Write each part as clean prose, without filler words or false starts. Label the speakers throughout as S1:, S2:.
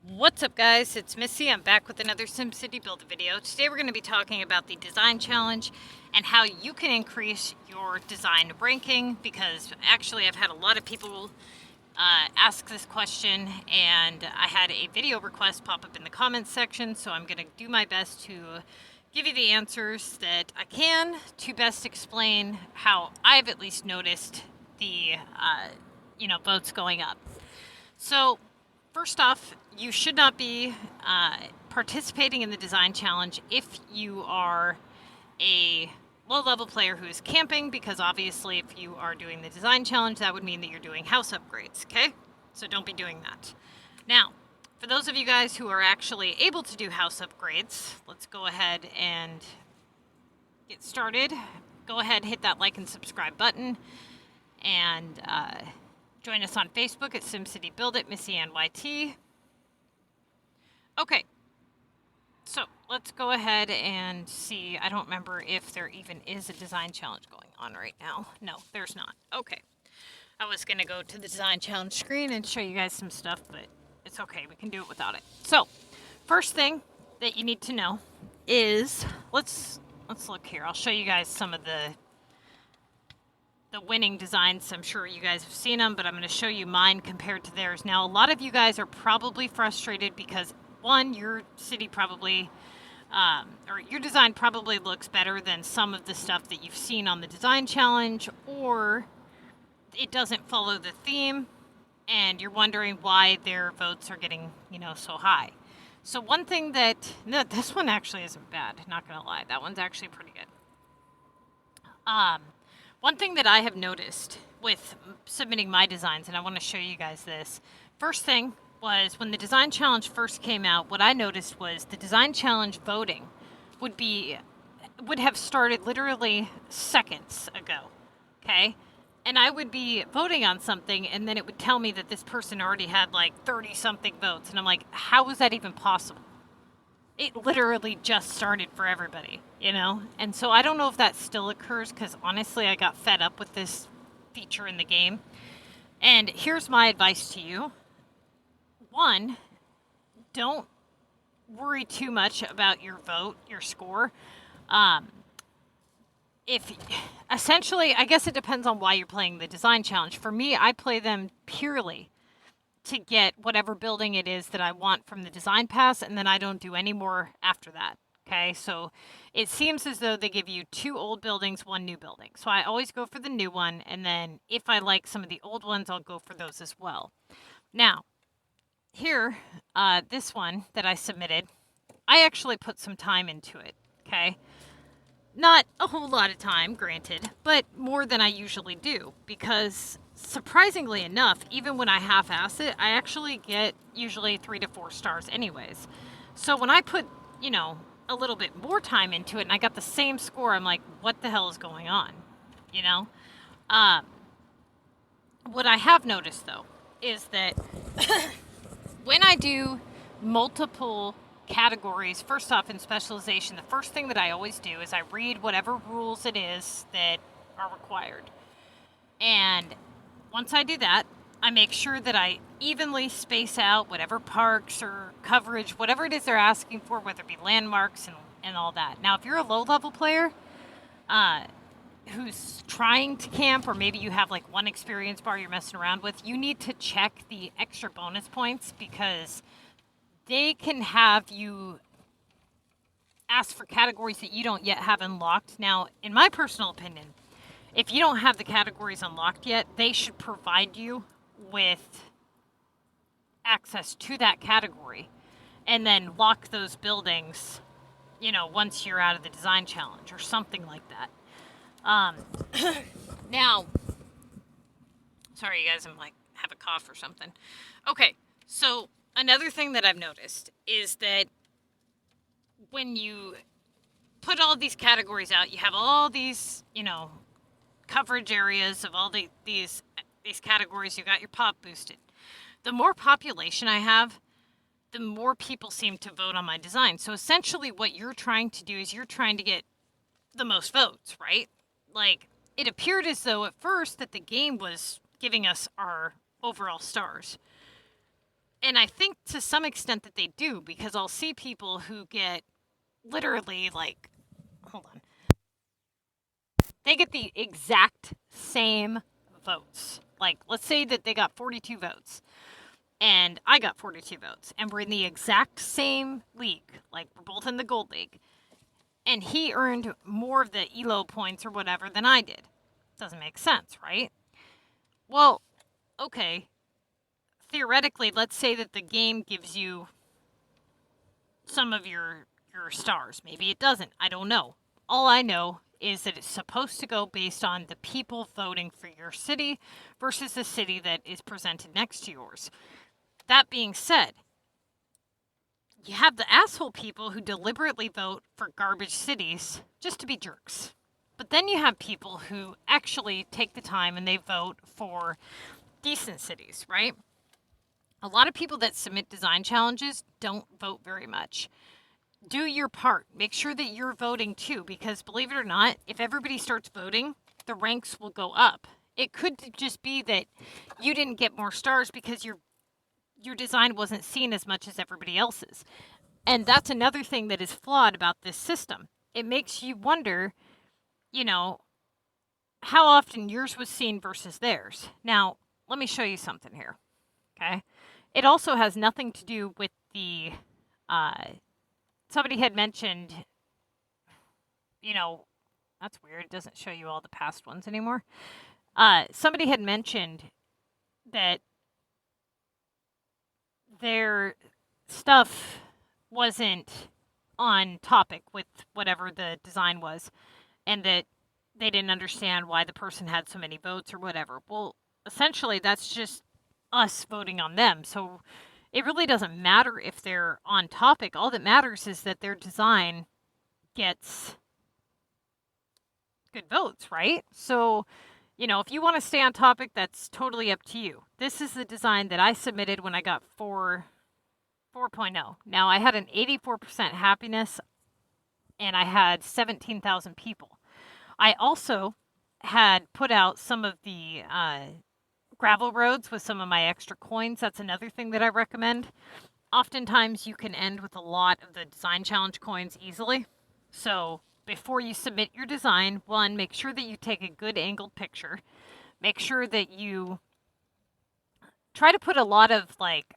S1: What's up, guys? It's Missy. I'm back with another SimCity build video. Today we're going to be talking about the design challenge and how you can increase your design ranking, because actually I've had a lot of people ask this question, and I had a video request pop up in the comments section, so I'm going to do my best to give you the answers that I can to best explain how I've at least noticed the votes going up. So first off, you should not be participating in the design challenge if you are a low-level player who is camping, because obviously if you are doing the design challenge, that would mean that you're doing house upgrades, okay? So don't be doing that. Now, for those of you guys who are actually able to do house upgrades, let's go ahead and get started. Go ahead, hit that like and subscribe button, and join us on Facebook at SimCity Build It, MissyAnne Okay, so let's go ahead and see. I don't remember if there even is a design challenge going on right now. No, there's not. Okay, I was going to go to the design challenge screen and show you guys some stuff, but it's okay. We can do it without it. So, first thing that you need to know is, let's look here. I'll show you guys some of the winning designs. I'm sure you guys have seen them, but I'm going to show you mine compared to theirs. Now, a lot of you guys are probably frustrated because, one, your city probably, or your design probably looks better than some of the stuff that you've seen on the design challenge, or it doesn't follow the theme, and you're wondering why their votes are getting, so high. So one thing no, this one actually isn't bad, not going to lie. That one's actually pretty good. One thing that I have noticed with submitting my designs, and I want to show you guys this. First thing was, when the design challenge first came out, what I noticed was the design challenge voting would have started literally seconds ago, okay? And I would be voting on something, and then it would tell me that this person already had like 30-something votes, and I'm like, how is that even possible? It literally just started for everybody, And so I don't know if that still occurs, because honestly, I got fed up with this feature in the game. And here's my advice to you. One, don't worry too much about your vote, your score. Essentially, I guess it depends on why you're playing the design challenge. For me, I play them purely to get whatever building it is that I want from the design pass, and then I don't do any more after that. Okay, so it seems as though they give you 2 old buildings, 1 new building. So I always go for the new one, and then if I like some of the old ones, I'll go for those as well. Now, here, this one that I submitted, I actually put some time into it, okay? Not a whole lot of time, granted, but more than I usually do, because surprisingly enough, even when I half-ass it, I actually get usually 3 to 4 stars anyways. So when I put, a little bit more time into it and I got the same score, I'm like, what the hell is going on? What I have noticed, though, is that when I do multiple categories, first off, in specialization, the first thing that I always do is I read whatever rules it is that are required. And once I do that, I make sure that I evenly space out whatever parks or coverage, whatever it is they're asking for, whether it be landmarks and all that. Now, if you're a low-level player who's trying to camp, or maybe you have like 1 experience bar you're messing around with, you need to check the extra bonus points, because they can have you ask for categories that you don't yet have unlocked. Now, in my personal opinion, if you don't have the categories unlocked yet, they should provide you with access to that category and then lock those buildings, once you're out of the design challenge or something like that. Now, sorry, you guys, I'm like, have a cough or something. Okay, so another thing that I've noticed is that when you put all these categories out, you have all these, coverage areas of all these categories. You got your pop boosted. The more population I have, the more people seem to vote on my design. So essentially what you're trying to do is you're trying to get the most votes, right? Like, it appeared as though at first that the game was giving us our overall stars. And I think to some extent that they do, because I'll see people who get literally like, hold on, they get the exact same votes. Like, let's say that they got 42 votes and I got 42 votes, and we're in the exact same league. Like, we're both in the gold league. And he earned more of the ELO points or whatever than I did. Doesn't make sense, right? Well, okay. Theoretically, let's say that the game gives you some of your stars. Maybe it doesn't. I don't know. All I know is that it's supposed to go based on the people voting for your city versus the city that is presented next to yours. That being said, you have the asshole people who deliberately vote for garbage cities just to be jerks. But then you have people who actually take the time and they vote for decent cities, right? A lot of people that submit design challenges don't vote very much. Do your part. Make sure that you're voting too, because believe it or not, if everybody starts voting, the ranks will go up. It could just be that you didn't get more stars because your design wasn't seen as much as everybody else's. And that's another thing that is flawed about this system. It makes you wonder, you know, how often yours was seen versus theirs. Now, let me show you something here, okay? It also has nothing to do with the, somebody had mentioned, you know, that's weird. It doesn't show you all the past ones anymore. Somebody had mentioned that their stuff wasn't on topic with whatever the design was, and that they didn't understand why the person had so many votes or whatever. Well, essentially, that's just us voting on them. So it really doesn't matter if they're on topic. All that matters is that their design gets good votes, right? So, you know, if you want to stay on topic, that's totally up to you. This is the design that I submitted when I got 4.0. Now, I had an 84% happiness, and I had 17,000 people. I also had put out some of the gravel roads with some of my extra coins. That's another thing that I recommend. Oftentimes, you can end with a lot of the design challenge coins easily. So before you submit your design, one, make sure that you take a good angled picture. Make sure that you try to put a lot of, like,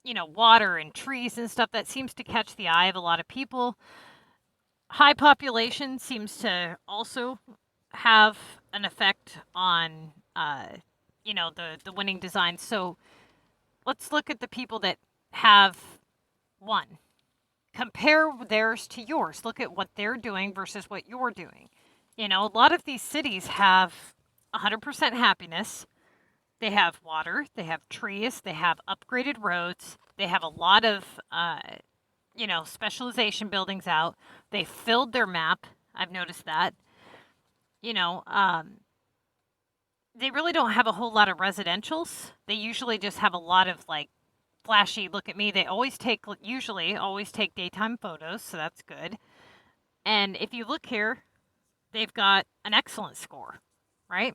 S1: you know, water and trees and stuff that seems to catch the eye of a lot of people. High population seems to also have an effect on, you know, the winning design. So let's look at the people that have won. Compare theirs to yours. Look at what they're doing versus what you're doing. You know, a lot of these cities have 100% happiness. They have water, they have trees, they have upgraded roads, they have a lot of, you know, specialization buildings out. They filled their map. I've noticed that. You know, they really don't have a whole lot of residentials. They usually just have a lot of, like, flashy, look at me. They usually always take daytime photos, so that's good. And if you look here, they've got an excellent score, right?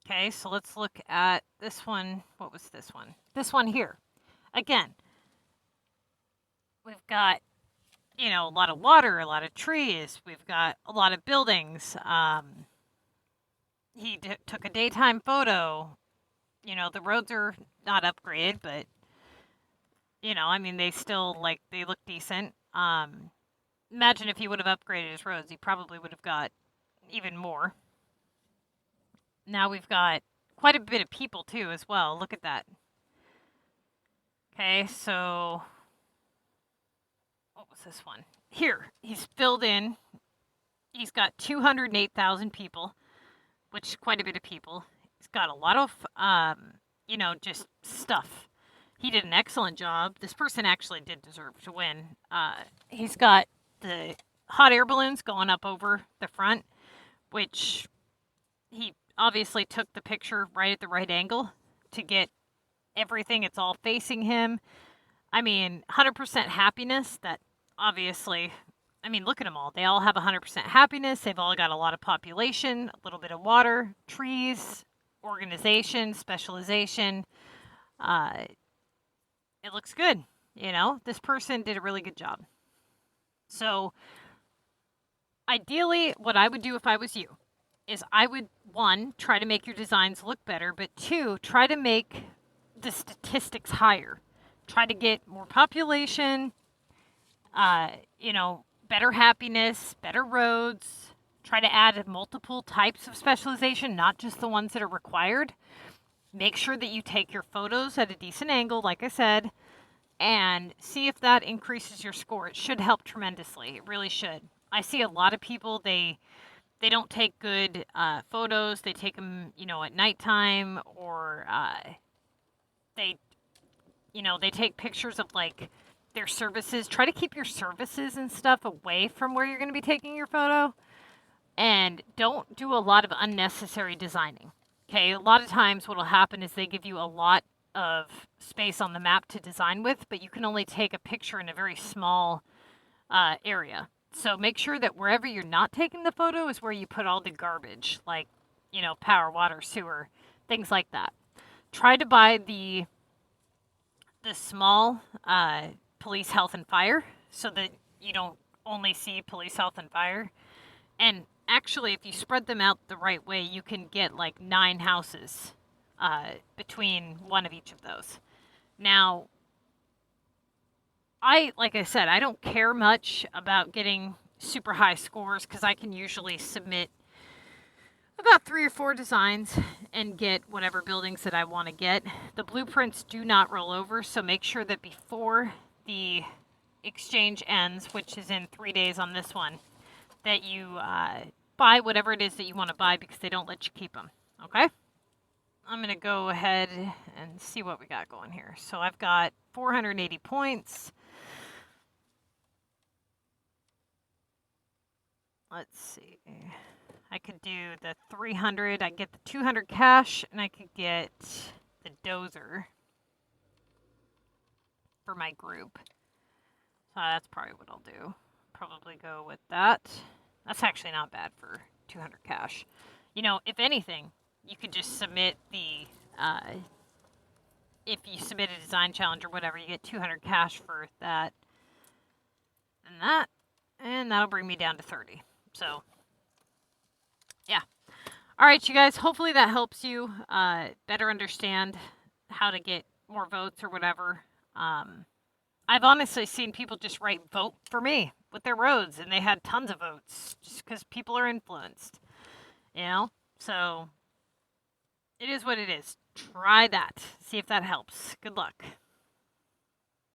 S1: Okay, so let's look at this one. What was this one? This one here. Again, we've got, you know, a lot of water, a lot of trees. We've got a lot of buildings. He took a daytime photo. You know, the roads are not upgraded, but, you know, I mean, they still, like, they look decent. Imagine if he would have upgraded his roads. He probably would have got even more. Now we've got quite a bit of people, too, as well. Look at that. Okay, so what was this one? Here, he's filled in. He's got 208,000 people, which is quite a bit of people. He's got a lot of, you know, just stuff. He did an excellent job. This person actually did deserve to win. He's got the hot air balloons going up over the front, which he obviously took the picture right at the right angle to get everything. It's all facing him. I mean, 100% happiness. That obviously, I mean, look at them all. They all have 100% happiness. They've all got a lot of population, a little bit of water, trees, organization, specialization. it looks good. You know, this person did a really good job. So ideally, what I would do if I was you is I would, one, try to make your designs look better, but two, try to make the statistics higher. Try to get more population, you know, better happiness, better roads. Try to add multiple types of specialization, not just the ones that are required. Make sure that you take your photos at a decent angle, like I said, and see if that increases your score. It should help tremendously. It really should. I see a lot of people, they don't take good photos. They take them, you know, at nighttime, or they, you know, they take pictures of like their services. Try to keep your services and stuff away from where you're going to be taking your photo, and don't do a lot of unnecessary designing. Okay, a lot of times what will happen is they give you a lot of space on the map to design with, but you can only take a picture in a very small area. So make sure that wherever you're not taking the photo is where you put all the garbage, like, you know, power, water, sewer, things like that. Try to buy the small police, health, and fire so that you don't only see police, health, and fire. And actually, if you spread them out the right way, you can get like 9 houses between one of each of those. Now, like I said, I don't care much about getting super high scores because I can usually submit about 3 or 4 designs and get whatever buildings that I want to get. The blueprints do not roll over, so make sure that before the exchange ends, which is in 3 days on this one, that you buy whatever it is that you want to buy, because they don't let you keep them. Okay? I'm going to go ahead and see what we got going here. So I've got 480 points. Let's see. I could do the 300. I get the 200 cash, and I could get the dozer for my group. So that's probably what I'll do. Probably go with that. That's actually not bad for 200 cash. You know, if anything, you could just submit the, if you submit a design challenge or whatever, you get 200 cash for that and that, and that'll bring me down to 30. So, yeah. All right, you guys, hopefully that helps you better understand how to get more votes or whatever. I've honestly seen people just write vote for me with their roads, and they had tons of votes just because people are influenced, you know? So it is what it is. Try that. See if that helps. Good luck.